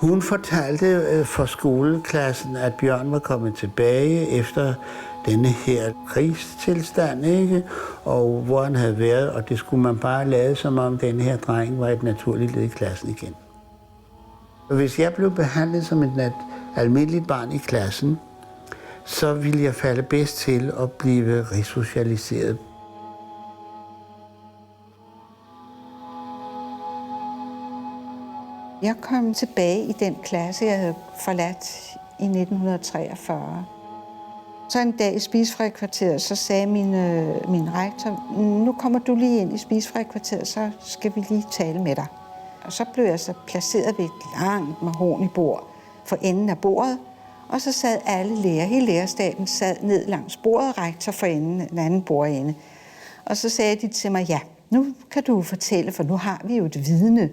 Hun fortalte for skoleklassen, at Bjørn var kommet tilbage efter denne her krigstilstand, ikke? Og hvor han havde været, og det skulle man bare lade, som om denne her dreng var et naturligt led i klassen igen. Hvis jeg blev behandlet som et almindeligt barn i klassen, så ville jeg falde bedst til at blive resocialiseret. Jeg kom tilbage i den klasse, jeg havde forladt i 1943. Så en dag i spisefrikvarteret, så sagde min rektor, nu kommer du lige ind i spisefrikvarteret, så skal vi lige tale med dig. Og så blev jeg så placeret ved et langt mahognibord for enden af bordet, og så sad alle lærere, hele lærerstaben sad ned langs bordet, rektor for enden, den anden bordende. Og så sagde de til mig, ja, nu kan du fortælle, for nu har vi jo et vidne.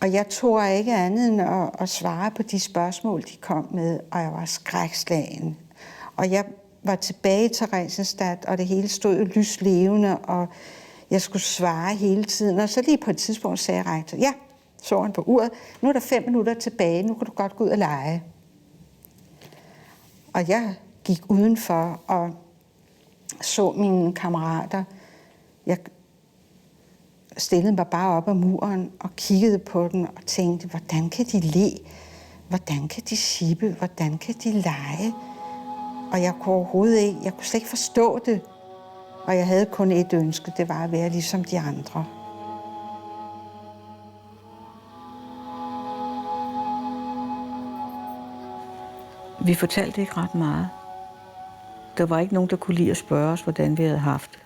Og jeg tog ikke andet end at svare på de spørgsmål, de kom med, og jeg var skrækslagen. Og jeg var tilbage i Theresienstadt, og det hele stod jo lyslevende, og jeg skulle svare hele tiden. Og så lige på et tidspunkt sagde rektor, ja, så han på uret, nu er der 5 minutter tilbage, nu kan du godt gå ud og lege. Og jeg gik udenfor og så mine kammerater. Jeg stillede mig bare op ad muren og kiggede på den og tænkte, hvordan kan de le? Hvordan kan de sippe? Hvordan kan de lege? Og jeg kunne overhovedet ikke, jeg kunne slet ikke forstå det. Og jeg havde kun et ønske, det var at være ligesom de andre. Vi fortalte ikke ret meget. Der var ikke nogen, der kunne lide at spørge os, hvordan vi havde haft det.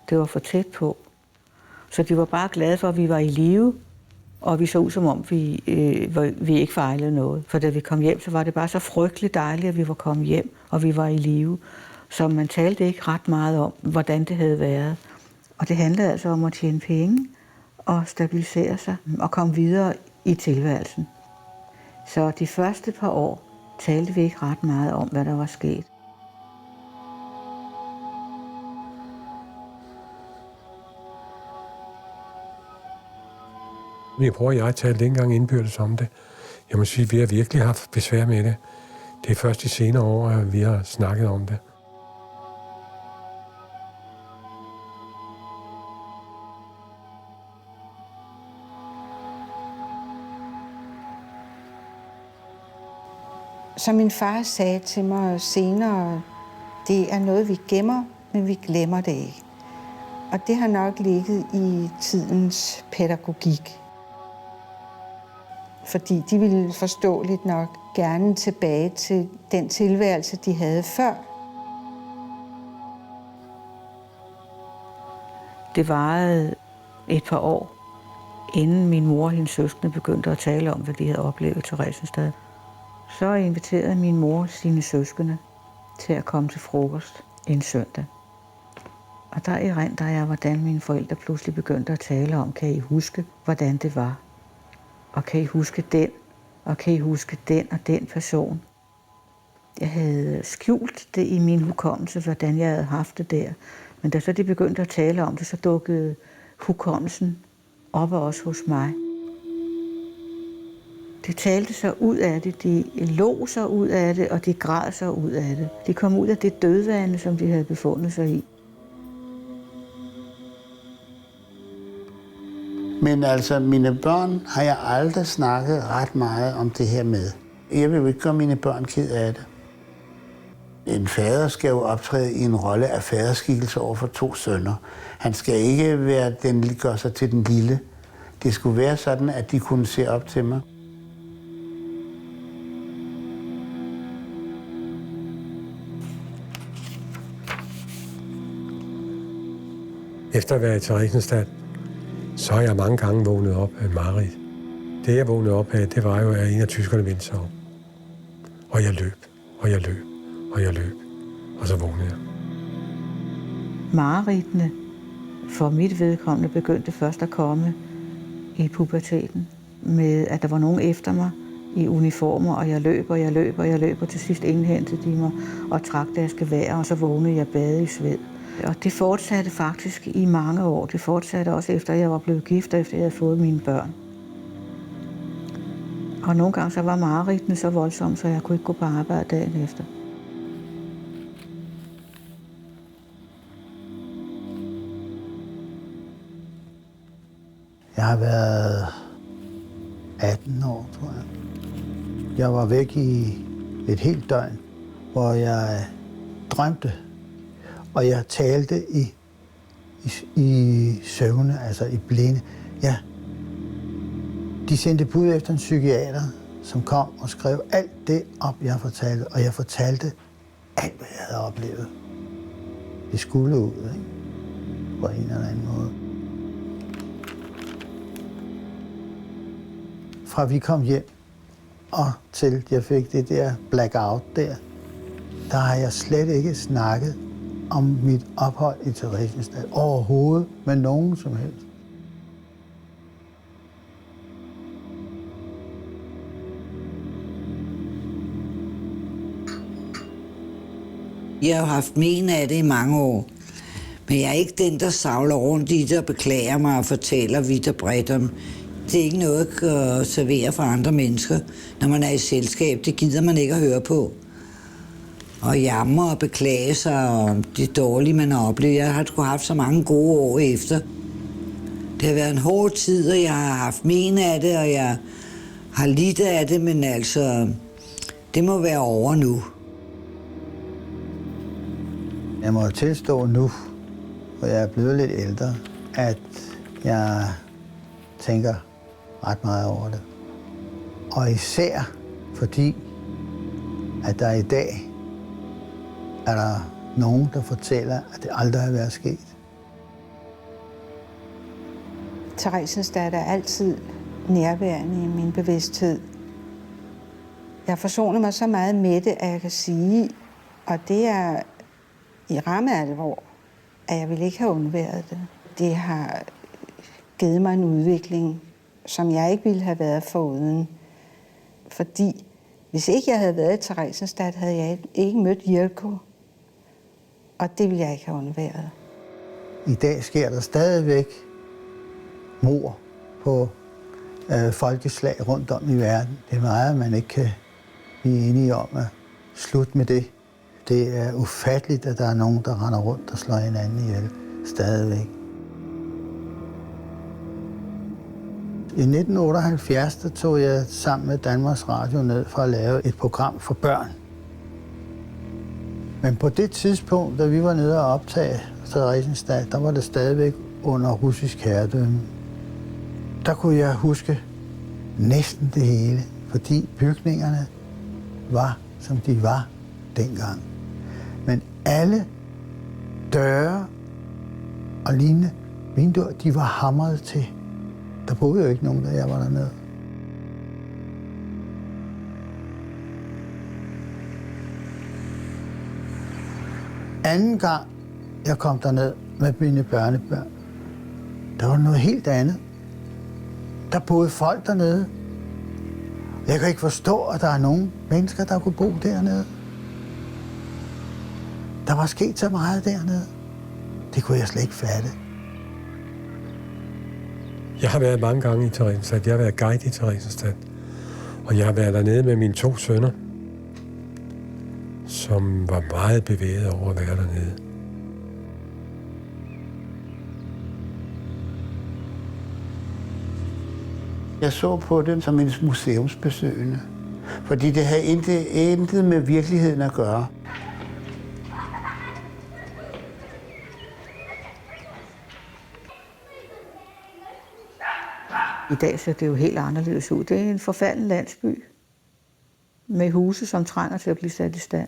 Det var for tæt på. Så de var bare glade for, at vi var i live, og vi så ud som om, vi ikke fejlede noget. For da vi kom hjem, så var det bare så frygteligt dejligt, at vi var kommet hjem, og vi var i live. Så man talte ikke ret meget om, hvordan det havde været. Og det handlede altså om at tjene penge og stabilisere sig og komme videre i tilværelsen. Så de første par år talte vi ikke ret meget om, hvad der var sket. Min bror og jeg talte ikke engang indbyrdes om det. Jeg må sige, at vi har virkelig haft besvær med det. Det er først de senere år, at vi har snakket om det. Som min far sagde til mig senere, det er noget, vi gemmer, men vi glemmer det ikke. Og det har nok ligget i tidens pædagogik. Fordi de ville forståeligt nok gerne tilbage til den tilværelse, de havde før. Det varede et par år, inden min mor og hendes søskende begyndte at tale om, hvad de havde oplevet i Theresienstadt. Så inviterede min mor sine søskende til at komme til frokost en søndag. Og der erindrer jeg, hvordan mine forældre pludselig begyndte at tale om, kan I huske, hvordan det var? Og kan I huske den? Og kan I huske den og den person? Jeg havde skjult det i min hukommelse, hvordan jeg havde haft det der. Men da så de begyndte at tale om det, så dukkede hukommelsen op af os hos mig. De talte sig ud af det, de lå sig ud af det, og de græd sig ud af det. De kom ud af det dødvande, som de havde befundet sig i. Men altså, mine børn har jeg aldrig snakket ret meget om det her med. Jeg vil jo ikke gøre mine børn ked af det. En fader skal jo optræde i en rolle af faderskikkelse over for 2 sønner. Han skal ikke være den, gør sig til den lille. Det skulle være sådan, at de kunne se op til mig. Efter at være i Theresienstadt, så har jeg mange gange vågnet op af mareridt. Det, jeg vågnede op af, det var jo, at en af tyskerne vendte sig om. Og jeg løb, og jeg løb, og jeg løb. Og så vågnede jeg. Mareridtene for mit vedkommende begyndte først at komme i puberteten, med at der var nogen efter mig i uniformer, og jeg løb, og jeg løb, og jeg løb, og til sidst indhentede de mig og trak deres gevær, og så vågnede jeg badet i sved. Og det fortsatte faktisk i mange år. Det fortsatte også efter, jeg var blevet gift, og efter jeg havde fået mine børn. Og nogle gange så var mareridtene så voldsomme, så jeg kunne ikke gå på arbejde dagen efter. Jeg har været 18 år, tror jeg. Jeg var væk i et helt døgn, hvor jeg drømte, og jeg talte i søvne, altså i blinde. Ja. De sendte bud efter en psykiater, som kom og skrev alt det op, jeg fortalte, og jeg fortalte alt, hvad jeg havde oplevet. Det skulle ud, ikke? På en eller anden måde. Fra vi kom hjem og til jeg fik det der blackout der har jeg slet ikke snakket om mit ophold i Theresienstadt overhovedet med nogen som helst. Jeg har haft men af det i mange år, men jeg er ikke den, der savler rundt i det og beklager mig og fortæller vidt og bredt om. Det er ikke noget at servere for andre mennesker, når man er i selskab. Det gider man ikke at høre på. Og jammer og beklage sig om det dårlige, man har oplevet. Jeg har sgu haft så mange gode år efter. Det har været en hård tid, og jeg har haft men af det, og jeg har lidt af det, men altså, det må være over nu. Jeg må tilstå nu, hvor jeg er blevet lidt ældre, at jeg tænker ret meget over det. Og især fordi, at der i dag er der nogen, der fortæller, at det aldrig har været sket. Theresienstadt er altid nærværende i min bevidsthed. Jeg forsoner mig så meget med det, at jeg kan sige, og det er i ramme alvor, at jeg ville ikke have undværet det. Det har givet mig en udvikling, som jeg ikke ville have været foruden. Fordi hvis ikke jeg havde været i Theresienstadt, havde jeg ikke mødt Jelko. Og det ville jeg ikke have undværet. I dag sker der stadigvæk mord på folkeslag rundt om i verden. Det er meget, man ikke kan blive enige om at slutte med det. Det er ufatteligt, at der er nogen, der render rundt og slår hinanden ihjel stadigvæk. I 1978 der tog jeg sammen med Danmarks Radio ned for at lave et program for børn. Men på det tidspunkt, da vi var nede og optage Theresienstadt, der var det stadigvæk under russisk herredømme. Der kunne jeg huske næsten det hele, fordi bygningerne var, som de var dengang. Men alle døre og lignende vinduer, de var hamret til. Der boede jo ikke nogen, da jeg var dernede. Anden gang, jeg kom derned med mine børnebørn, der var noget helt andet. Der boede folk dernede. Jeg kan ikke forstå, at der er nogen mennesker, der kunne bo dernede. Der var sket så meget dernede. Det kunne jeg slet ikke fatte. Jeg har været mange gange i Theresienstadt. Jeg har været guide i Theresienstadt. Og jeg har været dernede med mine 2 sønner, som var meget bevæget over at være dernede. Jeg så på det som en museumsbesøgende, fordi det havde intet med virkeligheden at gøre. I dag ser det jo helt anderledes ud. Det er en forfalden landsby med huse, som trænger til at blive sat i stand.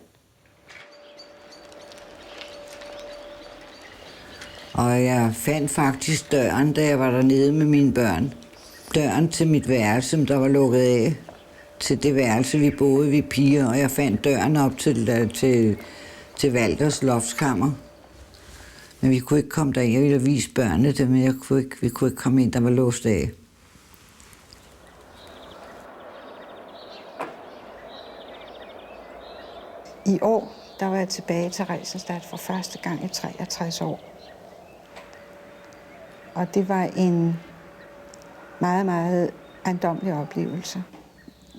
Og jeg fandt faktisk døren, da jeg var dernede med mine børn. Døren til mit værelse, der var lukket af. Til det værelse, vi boede, vi piger. Og jeg fandt døren op til Walters loftskammer. Men vi kunne ikke komme derind. Jeg ville vise børnene det, men vi kunne ikke komme ind, der var låst af. I år, der var jeg tilbage til Theresienstadt for første gang i 63 år. Og det var en meget, meget ejendommelig oplevelse.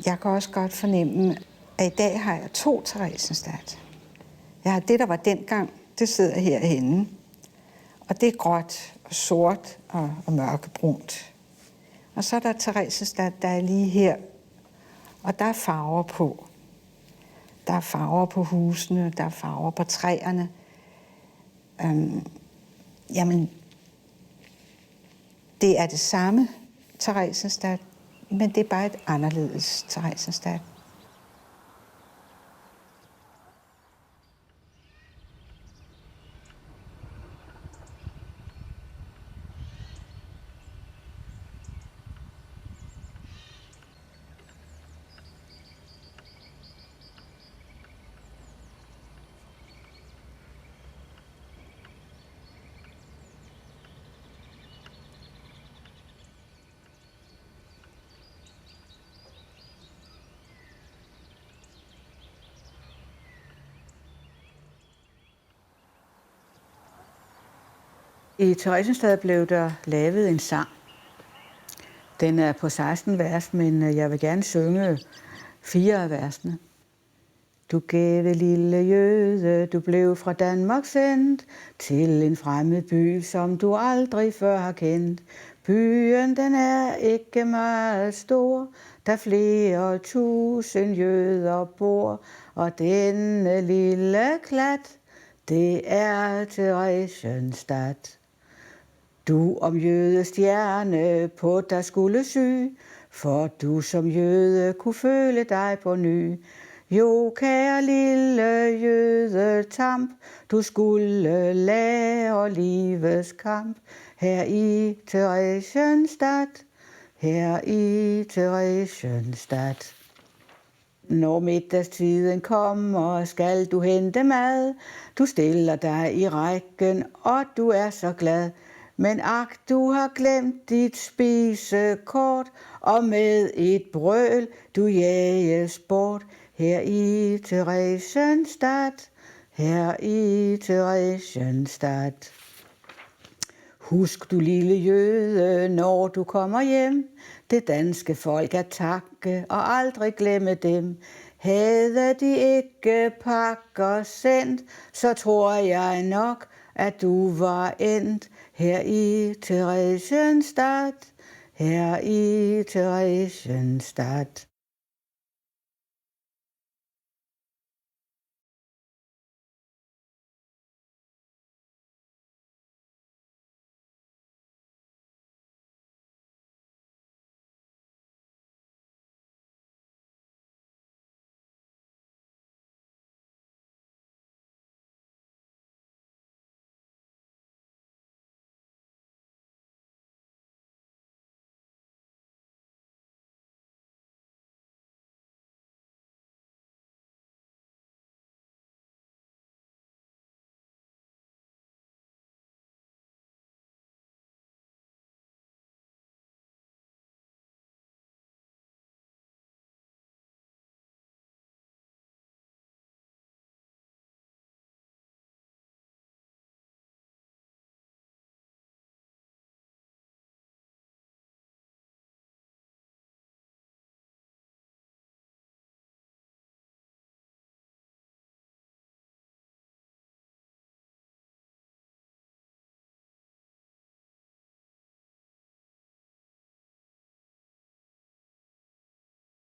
Jeg kan også godt fornemme, at i dag har jeg 2 Theresienstadt. Jeg har det, der var dengang, det sidder herhenne. Og det er gråt og sort og mørkebrunt. Og så er der Theresienstadt, der er lige her. Og der er farver på. Der er farver på husene, der er farver på træerne. Jamen, det er det samme Theresienstadt, men det er bare et anderledes Theresienstadt. I Theresienstadt blev der lavet en sang. Den er på 16 vers, men jeg vil gerne synge 4 af versene. Du gæve lille jøde, du blev fra Danmark sendt til en fremmed by, som du aldrig før har kendt. Byen den er ikke meget stor, der flere tusind jøder bor, og denne lille klat, det er Theresienstadt. Du om jødestjerne på dig skulle sy, for du som jøde kunne føle dig på ny. Jo, kære lille jødetamp, du skulle lære livets kamp her i Theresienstadt, her i Theresienstadt. Når middagstiden kommer, skal du hente mad. Du stiller dig i rækken, og du er så glad. Men ak, du har glemt dit spisekort, og med et brøl du jages bort. Her i Theresienstadt, her i Theresienstadt. Husk du lille jøde, når du kommer hjem, det danske folk at takke og aldrig glemme dem. Havde de ikke pakker sendt, så tror jeg nok, at du var endt her i Theresienstadt, her i Theresienstadt.